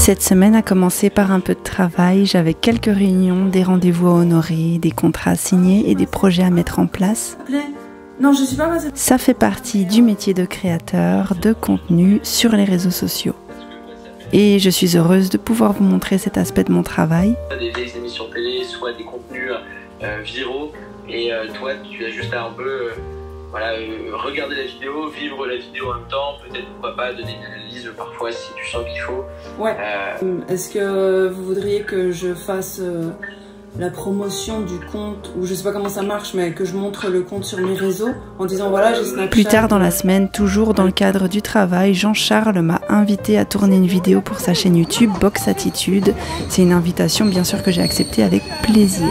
Cette semaine a commencé par un peu de travail, j'avais quelques réunions, des rendez-vous à honorer, des contrats à signer et des projets à mettre en place. Non, je suis pas passée. Ça fait partie du métier de créateur de contenu sur les réseaux sociaux. Et je suis heureuse de pouvoir vous montrer cet aspect de mon travail. Des vieilles émissions télé, soit des contenus viraux, et toi tu as juste à un peu regarder la vidéo, vivre la vidéo en même temps, peut-être pourquoi pas donner une analyse parfois si tu sens qu'il faut. Ouais. Est-ce que vous voudriez que je fasse la promotion du compte, ou je sais pas comment ça marche, mais que je montre le compte sur mes réseaux en disant voilà j'ai Snapchat. Plus tard dans la semaine, toujours dans le cadre du travail, Jean-Charles m'a invité à tourner une vidéo pour sa chaîne YouTube Box Attitude. C'est une invitation bien sûr que j'ai acceptée avec plaisir.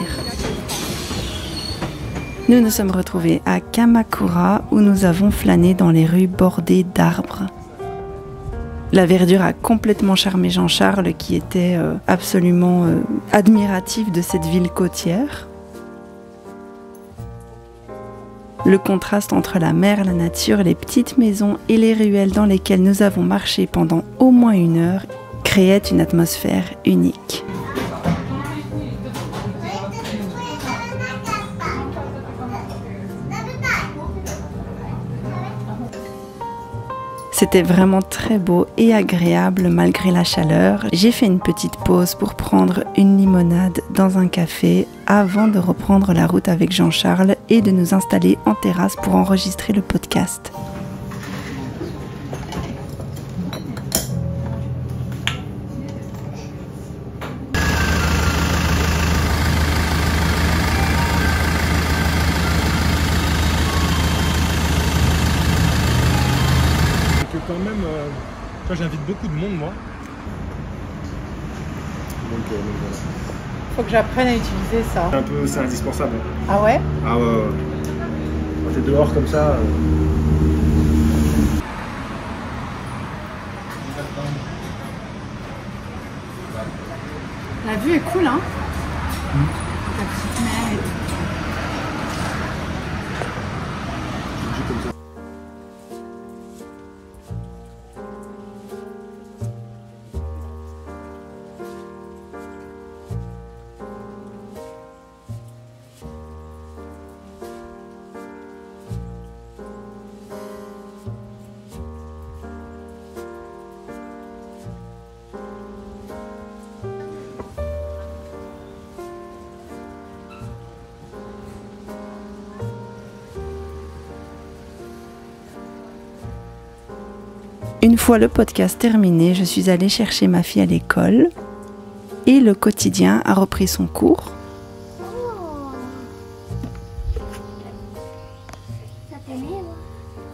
Nous nous sommes retrouvés à Kamakura où nous avons flâné dans les rues bordées d'arbres. La verdure a complètement charmé Jean-Charles qui était absolument admiratif de cette ville côtière. Le contraste entre la mer, la nature, les petites maisons et les ruelles dans lesquelles nous avons marché pendant au moins 1 heure créait une atmosphère unique. C'était vraiment très beau et agréable malgré la chaleur. J'ai fait une petite pause pour prendre une limonade dans un café avant de reprendre la route avec Jean-Charles et de nous installer en terrasse pour enregistrer le podcast. Quand même, j'invite beaucoup de monde moi. Donc voilà. Faut que j'apprenne à utiliser ça. C'est indispensable. Ah ouais? Ah ouais. Quand t'es dehors comme ça. La vue est cool, hein? La petite mer et tout. Une fois le podcast terminé, je suis allée chercher ma fille à l'école et le quotidien a repris son cours.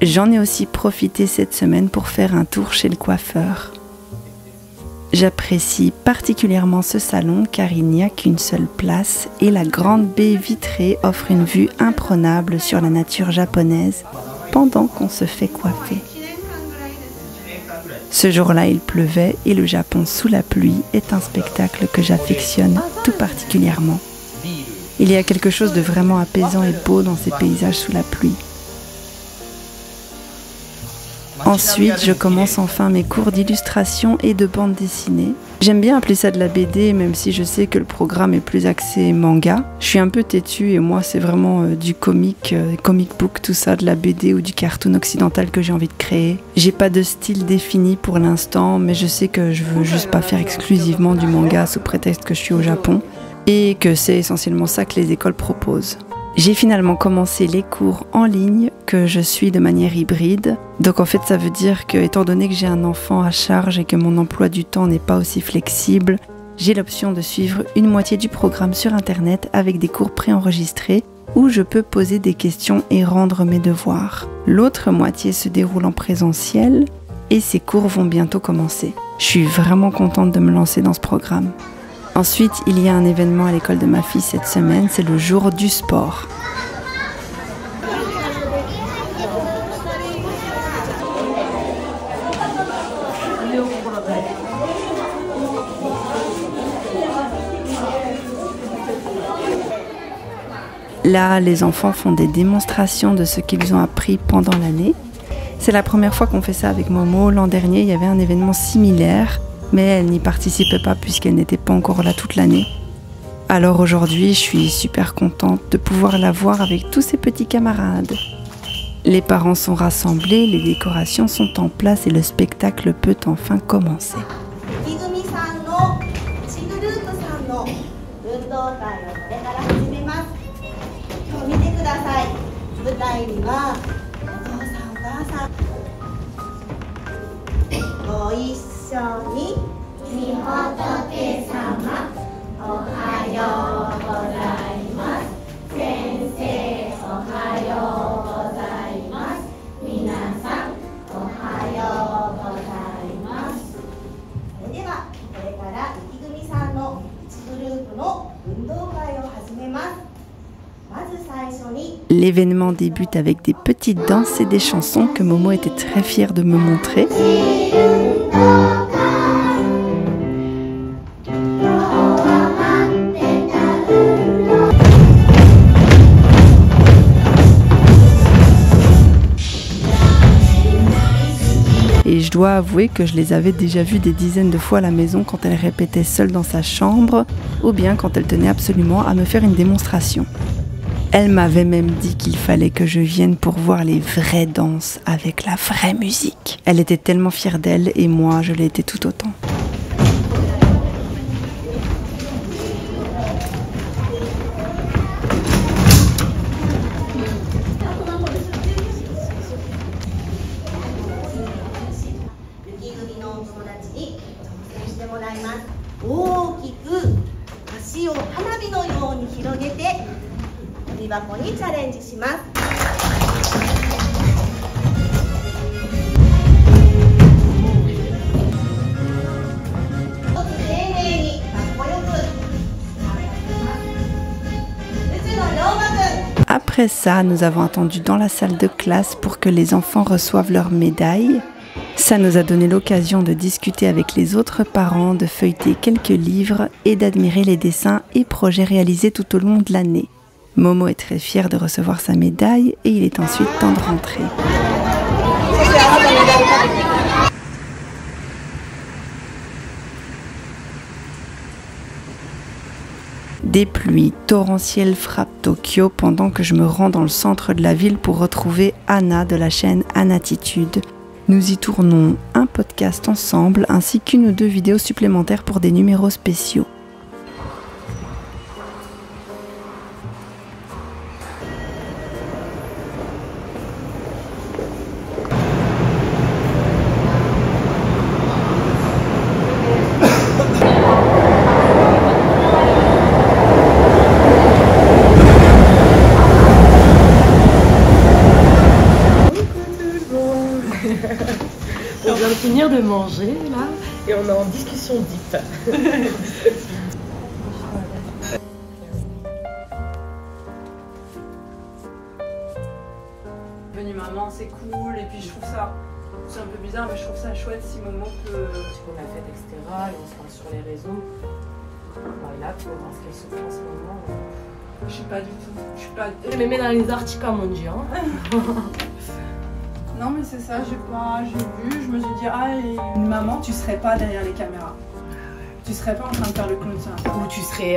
J'en ai aussi profité cette semaine pour faire un tour chez le coiffeur. J'apprécie particulièrement ce salon car il n'y a qu'une seule place et la grande baie vitrée offre une vue imprenable sur la nature japonaise pendant qu'on se fait coiffer. Ce jour-là, il pleuvait et le Japon sous la pluie est un spectacle que j'affectionne tout particulièrement. Il y a quelque chose de vraiment apaisant et beau dans ces paysages sous la pluie. Ensuite, je commence enfin mes cours d'illustration et de bande dessinée. J'aime bien appeler ça de la BD, même si je sais que le programme est plus axé manga. Je suis un peu têtue et moi, c'est vraiment du comic book, tout ça, de la BD ou du cartoon occidental que j'ai envie de créer. J'ai pas de style défini pour l'instant, mais je sais que je veux juste pas faire exclusivement du manga sous prétexte que je suis au Japon et que c'est essentiellement ça que les écoles proposent. J'ai finalement commencé les cours en ligne que je suis de manière hybride. Donc en fait ça veut dire que étant donné que j'ai un enfant à charge et que mon emploi du temps n'est pas aussi flexible, j'ai l'option de suivre une moitié du programme sur internet avec des cours préenregistrés où je peux poser des questions et rendre mes devoirs. L'autre moitié se déroule en présentiel et ces cours vont bientôt commencer. Je suis vraiment contente de me lancer dans ce programme. Ensuite, il y a un événement à l'école de ma fille cette semaine, c'est le jour du sport. Là, les enfants font des démonstrations de ce qu'ils ont appris pendant l'année. C'est la première fois qu'on fait ça avec Momo. L'an dernier, il y avait un événement similaire mais elle n'y participait pas puisqu'elle n'était pas encore là toute l'année. Alors aujourd'hui, je suis super contente de pouvoir la voir avec tous ses petits camarades. Les parents sont rassemblés, les décorations sont en place et le spectacle peut enfin commencer. L'événement débute avec des petites danses et des chansons que Momo était très fière de me montrer. Et je dois avouer que je les avais déjà vues des dizaines de fois à la maison quand elle répétait seule dans sa chambre ou bien quand elle tenait absolument à me faire une démonstration. Elle m'avait même dit qu'il fallait que je vienne pour voir les vraies danses avec la vraie musique. Elle était tellement fière d'elle et moi, je l'ai été tout autant. Après ça, nous avons attendu dans la salle de classe pour que les enfants reçoivent leurs médailles. Ça nous a donné l'occasion de discuter avec les autres parents, de feuilleter quelques livres et d'admirer les dessins et projets réalisés tout au long de l'année. Momo est très fière de recevoir sa médaille et il est ensuite temps de rentrer. Des pluies torrentielles frappent Tokyo pendant que je me rends dans le centre de la ville pour retrouver Anna de la chaîne Anatitude. Nous y tournons un podcast ensemble ainsi qu'une ou deux vidéos supplémentaires pour des numéros spéciaux. On vient de finir de manger là et on est en discussion deep. Venue maman, c'est cool et puis je trouve ça, c'est un peu bizarre mais je trouve ça chouette si Momo peut... On a fait etc. et on se parle sur les réseaux. Voilà, tu vas voir ce qu'elle se fait en ce moment. Je sais pas du tout, je suis pas... Je les mets dans les articles mon Dieu. Non mais c'est ça, j'ai vu, je me suis dit ah et maman tu serais pas derrière les caméras. Tu serais pas en train de faire le clown sur Internet. Où tu serais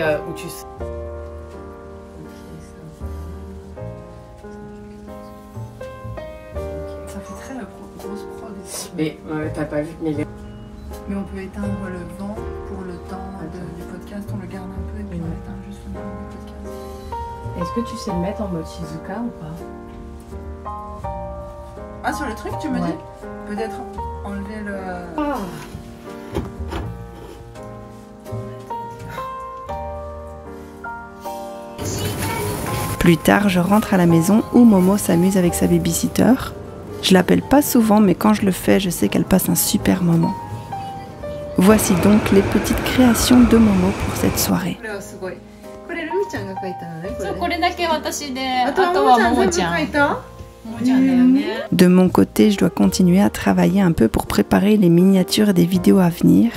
Ça fait très grosse prod. Mais t'as pas vu mais on peut éteindre le vent pour le temps du podcast, on le garde un peu et puis on éteint juste le vent du podcast. Est-ce que tu sais le mettre en mode Shizuka ou pas? Ah sur le truc tu me dis? Peut-être enlever le... Ah. Plus tard, je rentre à la maison où Momo s'amuse avec sa babysitter. Je l'appelle pas souvent, mais quand je le fais, je sais qu'elle passe un super moment. Voici donc les petites créations de Momo pour cette soirée. De mon côté, je dois continuer à travailler un peu pour préparer les miniatures des vidéos à venir.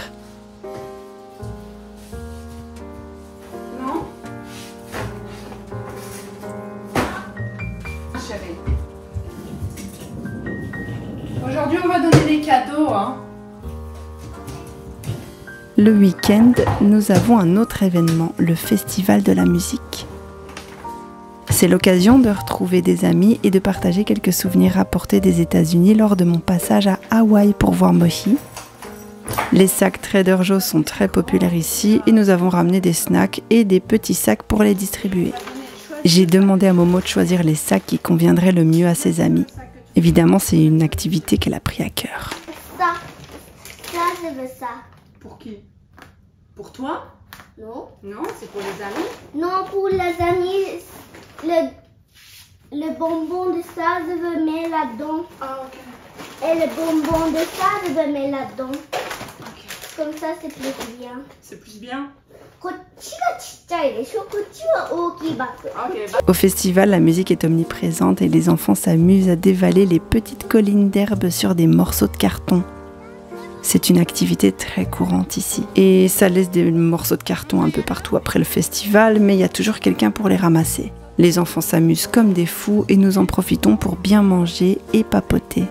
Aujourd'hui, on va donner des cadeaux, hein. Le week-end, nous avons un autre événement, le Festival de la musique. C'est l'occasion de retrouver des amis et de partager quelques souvenirs rapportés des États-Unis lors de mon passage à Hawaï pour voir Mochi. Les sacs Trader Joe's sont très populaires ici et nous avons ramené des snacks et des petits sacs pour les distribuer. J'ai demandé à Momo de choisir les sacs qui conviendraient le mieux à ses amis. Évidemment, c'est une activité qu'elle a pris à cœur. Ça, je veux ça. Pour qui? Pour toi? Non. Non, c'est pour les amis. Non, pour les amis, le bonbon de ça, je veux mettre là-dedans. Ah, ok. Et le bonbon de ça, je veux mettre là-dedans. Ok. Comme ça, c'est plus bien. C'est plus bien? Ok. Au festival, la musique est omniprésente et les enfants s'amusent à dévaler les petites collines d'herbe sur des morceaux de carton. C'est une activité très courante ici. Et ça laisse des morceaux de carton un peu partout après le festival, mais il y a toujours quelqu'un pour les ramasser. Les enfants s'amusent comme des fous et nous en profitons pour bien manger et papoter.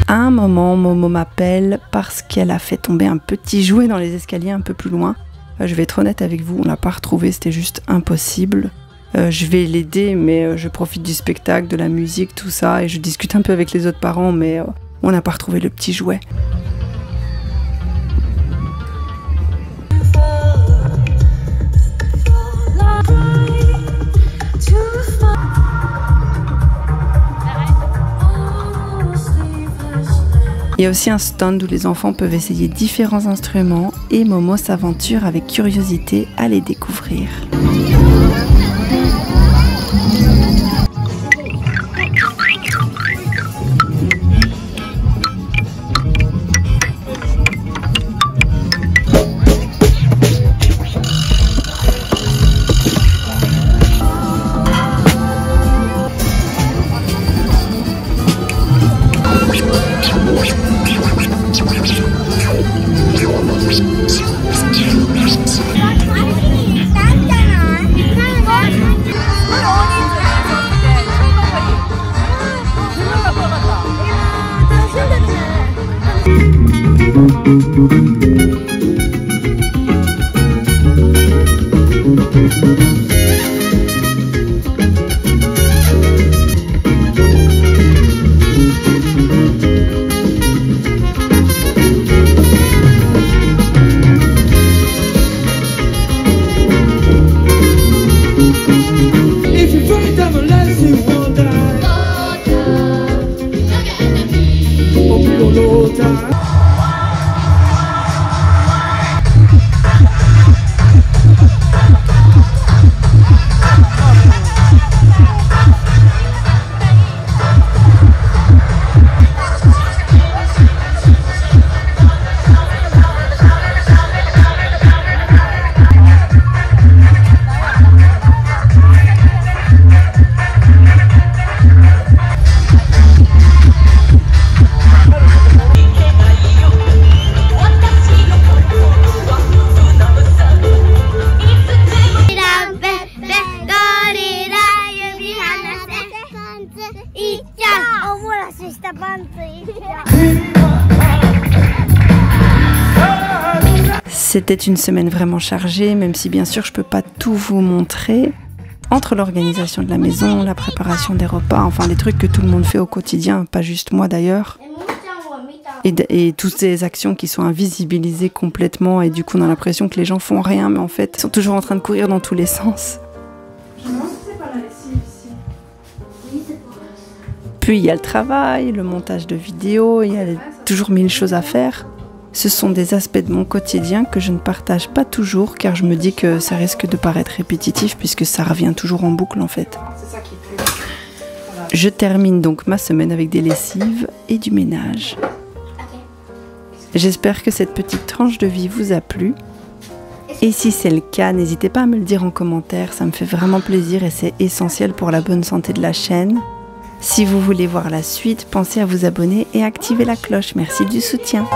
À un moment, Momo m'appelle parce qu'elle a fait tomber un petit jouet dans les escaliers un peu plus loin. Je vais être honnête avec vous, on l'a pas retrouvé, c'était juste impossible. Je vais l'aider, mais je profite du spectacle, de la musique, tout ça, et je discute un peu avec les autres parents, mais on n'a pas retrouvé le petit jouet. Il y a aussi un stand où les enfants peuvent essayer différents instruments et Momo s'aventure avec curiosité à les découvrir. C'était une semaine vraiment chargée, même si bien sûr je peux pas tout vous montrer. Entre l'organisation de la maison, la préparation des repas, enfin les trucs que tout le monde fait au quotidien, pas juste moi d'ailleurs. Et toutes ces actions qui sont invisibilisées complètement et du coup on a l'impression que les gens font rien mais en fait ils sont toujours en train de courir dans tous les sens. Puis il y a le travail, le montage de vidéos, il y a toujours 1000 choses à faire. Ce sont des aspects de mon quotidien que je ne partage pas toujours car je me dis que ça risque de paraître répétitif puisque ça revient toujours en boucle en fait. C'est ça qui est plus. Voilà, Je termine donc ma semaine avec des lessives et du ménage. J'espère que cette petite tranche de vie vous a plu. Et si c'est le cas, n'hésitez pas à me le dire en commentaire, ça me fait vraiment plaisir et c'est essentiel pour la bonne santé de la chaîne. Si vous voulez voir la suite, pensez à vous abonner et activer la cloche. Merci du soutien.